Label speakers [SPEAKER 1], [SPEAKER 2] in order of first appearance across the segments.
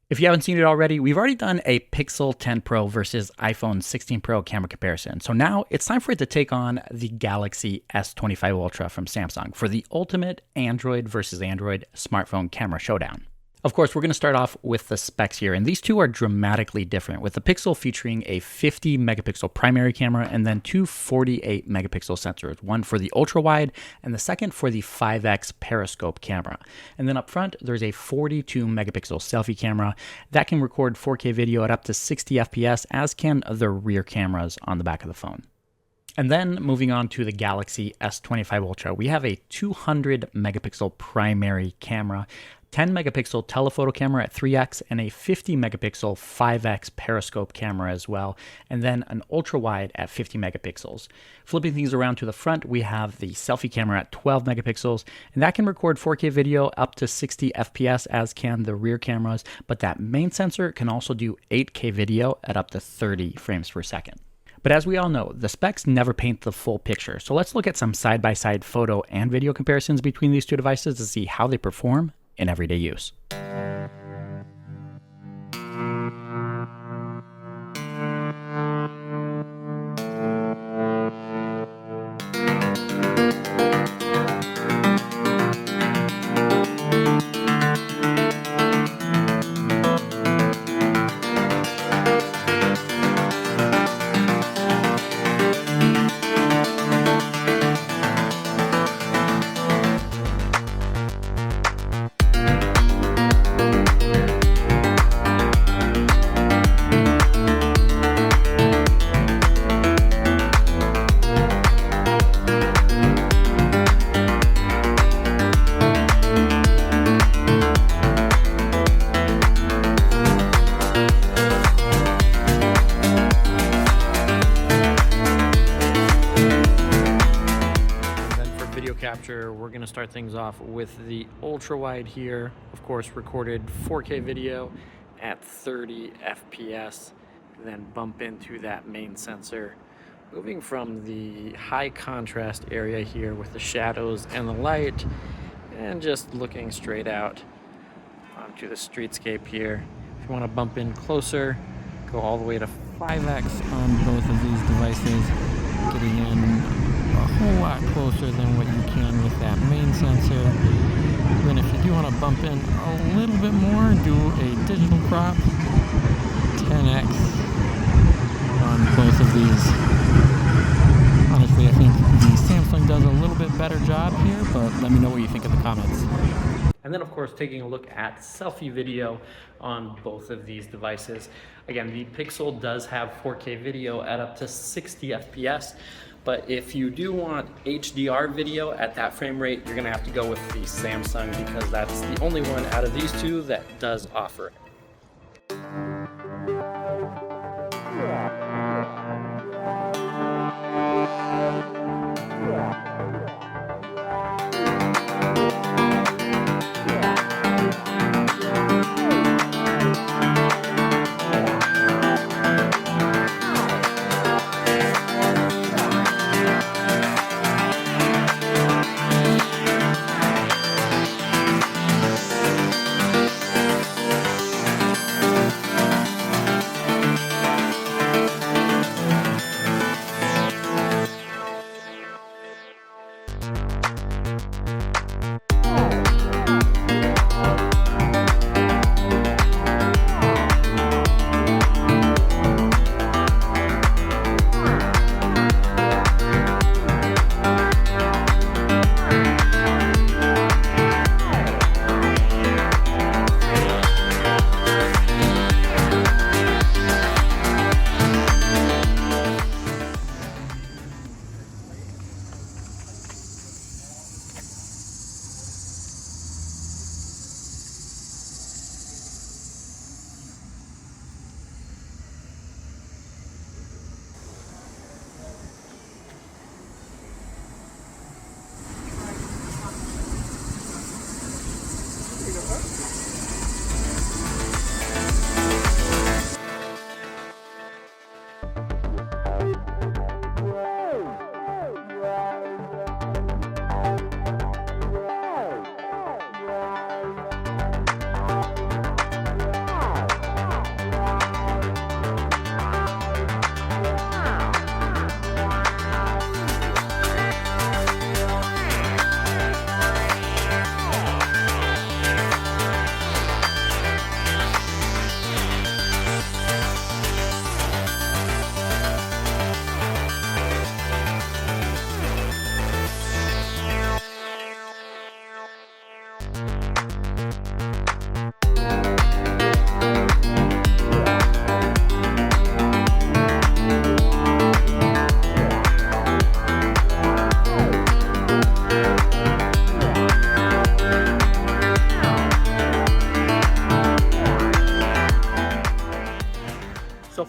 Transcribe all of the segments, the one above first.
[SPEAKER 1] If you haven't seen it already, we've already done a Pixel 10 Pro versus iPhone 16 Pro camera comparison. So now it's time for it to take on the Galaxy S25 Ultra from Samsung for the ultimate Android versus Android smartphone camera showdown. Of course, we're going to start off with the specs here, and these two are dramatically different, with the Pixel featuring a 50 megapixel primary camera and then two 48 megapixel sensors, one for the ultra wide and the second for the 5x periscope camera. And then up front, there's a 42 megapixel selfie camera that can record 4K video at up to 60 FPS, as can the rear cameras on the back of the phone. And then moving on to the Galaxy S25 Ultra, we have a 200 megapixel primary camera, 10 megapixel telephoto camera at 3x, and a 50 megapixel 5x periscope camera as well, and then an ultra wide at 50 megapixels. Flipping things around to the front, we have the selfie camera at 12 megapixels, and that can record 4K video up to 60 FPS, as can the rear cameras, but that main sensor can also do 8K video at up to 30 frames per second. But as we all know, the specs never paint the full picture, so let's look at some side-by-side photo and video comparisons between these two devices to see how they perform in everyday use. Capture, we're going to start things off with the ultra wide here. Of course, recorded 4K video at 30 FPS, then bump into that main sensor. Moving from the high contrast area here with the shadows and the light, and just looking straight out onto the streetscape here. If you want to bump in closer, go all the way to 5x on both of these devices, getting in a whole lot closer than what you can with that main sensor. Then if you do want to bump in a little bit more, do a digital crop, 10x on both of these. Honestly, I think the Samsung does a little bit better job here, but let me know what you think in the comments. And then, of course, taking a look at selfie video on both of these devices. Again, the Pixel does have 4K video at up to 60 FPS, but if you do want HDR video at that frame rate, you're gonna have to go with the Samsung, because that's the only one out of these two that does offer it.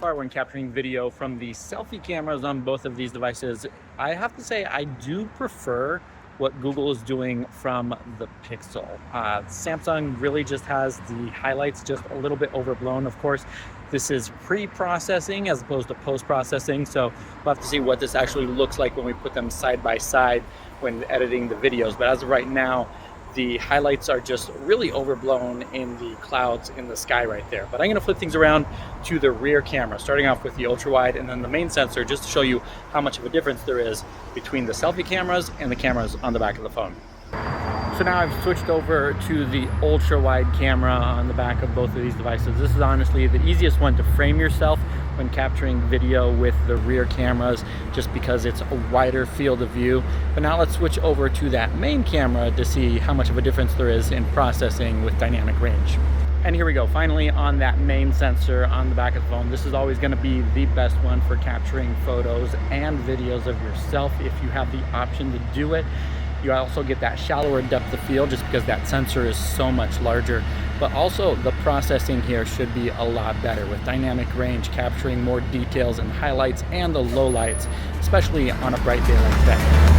[SPEAKER 1] far when capturing video from the selfie cameras on both of these devices, I have to say I do prefer what Google is doing from the Pixel. Samsung really just has the highlights just a little bit overblown. Of course, this is pre-processing as opposed to post-processing, so we'll have to see what this actually looks like when we put them side by side when editing the videos. But as of right now, the highlights are just really overblown in the clouds in the sky right there. But I'm gonna flip things around to the rear camera, starting off with the ultra wide and then the main sensor, just to show you how much of a difference there is between the selfie cameras and the cameras on the back of the phone. So now I've switched over to the ultra wide camera on the back of both of these devices. This is honestly the easiest one to frame yourself when capturing video with the rear cameras, just because it's a wider field of view. But now let's switch over to that main camera to see how much of a difference there is in processing with dynamic range. And here we go, finally on that main sensor on the back of the phone. This is always going to be the best one for capturing photos and videos of yourself if you have the option to do it. You also get that shallower depth of field just because that sensor is so much larger. But also the processing here should be a lot better with dynamic range, capturing more details and highlights and the lowlights, especially on a bright day like that.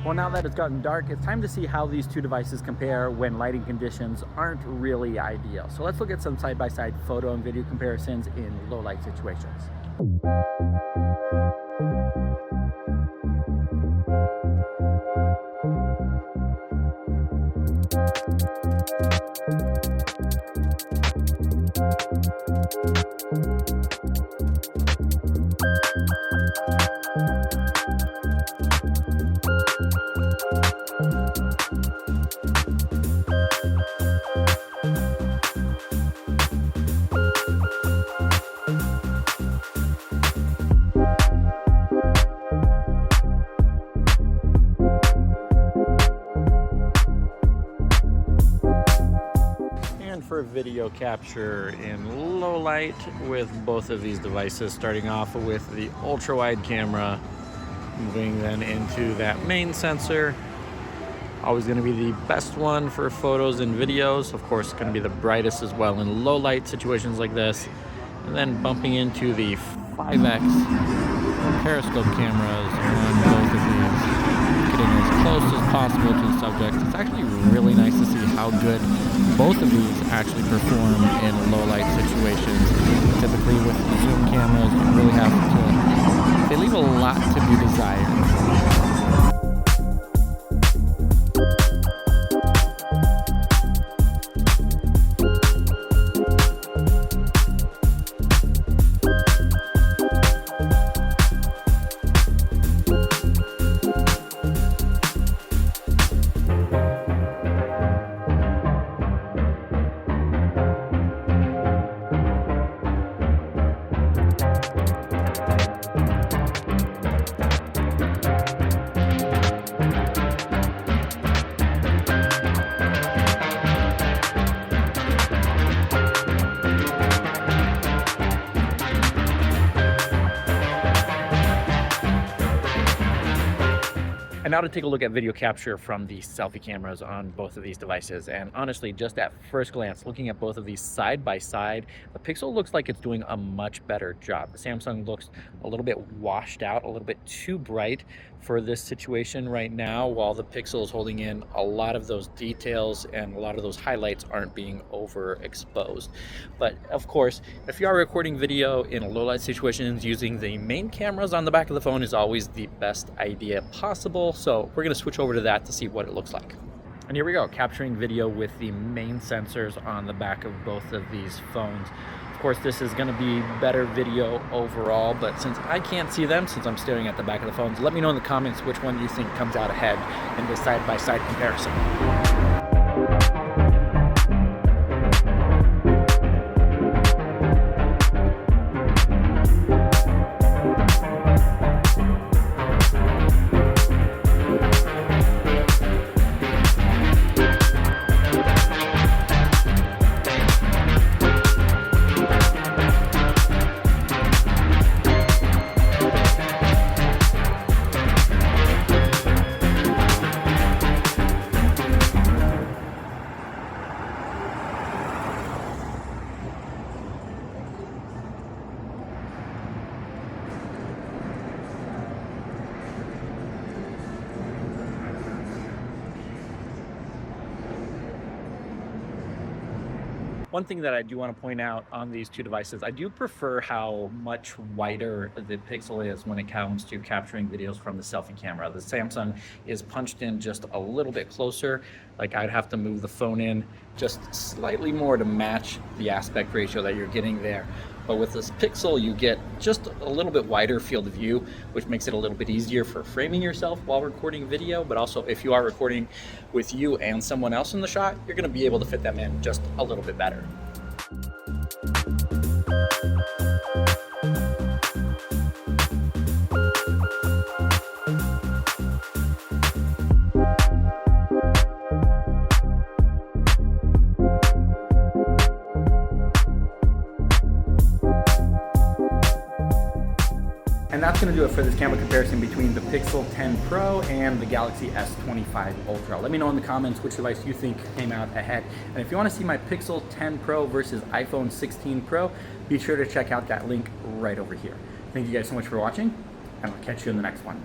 [SPEAKER 1] Well, now that it's gotten dark, it's time to see how these two devices compare when lighting conditions aren't really ideal. So let's look at some side-by-side photo and video comparisons in low light situations. For video capture in low light with both of these devices, starting off with the ultra wide camera, moving then into that main sensor. Always going to be the best one for photos and videos, of course going to be the brightest as well in low light situations like this, and then bumping into the 5x periscope cameras on both of these, getting as close as possible to the subject. It's actually really nice to see how good both of these actually perform in low light situations. Typically with zoom cameras, you really have to, they leave a lot to be desired. And now to take a look at video capture from the selfie cameras on both of these devices. And honestly, just at first glance, looking at both of these side by side, the Pixel looks like it's doing a much better job. The Samsung looks a little bit washed out, a little bit too bright for this situation right now, while the Pixel is holding in a lot of those details and a lot of those highlights aren't being overexposed. But of course, if you are recording video in low light situations, using the main cameras on the back of the phone is always the best idea possible. So we're going to switch over to that to see what it looks like. And here we go, capturing video with the main sensors on the back of both of these phones. Of course, this is going to be better video overall, but since I can't see them, since I'm staring at the back of the phones, let me know in the comments which one you think comes out ahead in this side-by-side comparison. One thing that I do want to point out on these two devices, I do prefer how much wider the Pixel is when it comes to capturing videos from the selfie camera. The Samsung is punched in just a little bit closer. Like I'd have to move the phone in just slightly more to match the aspect ratio that you're getting there. But with this Pixel, you get just a little bit wider field of view, which makes it a little bit easier for framing yourself while recording video. But also if you are recording with you and someone else in the shot, you're gonna be able to fit them in just a little bit better. And that's going to do it for this camera comparison between the Pixel 10 Pro and the Galaxy S25 Ultra. Let me know in the comments which device you think came out ahead. And if you want to see my Pixel 10 Pro versus iPhone 16 Pro, be sure to check out that link right over here. Thank you guys so much for watching, and I'll catch you in the next one.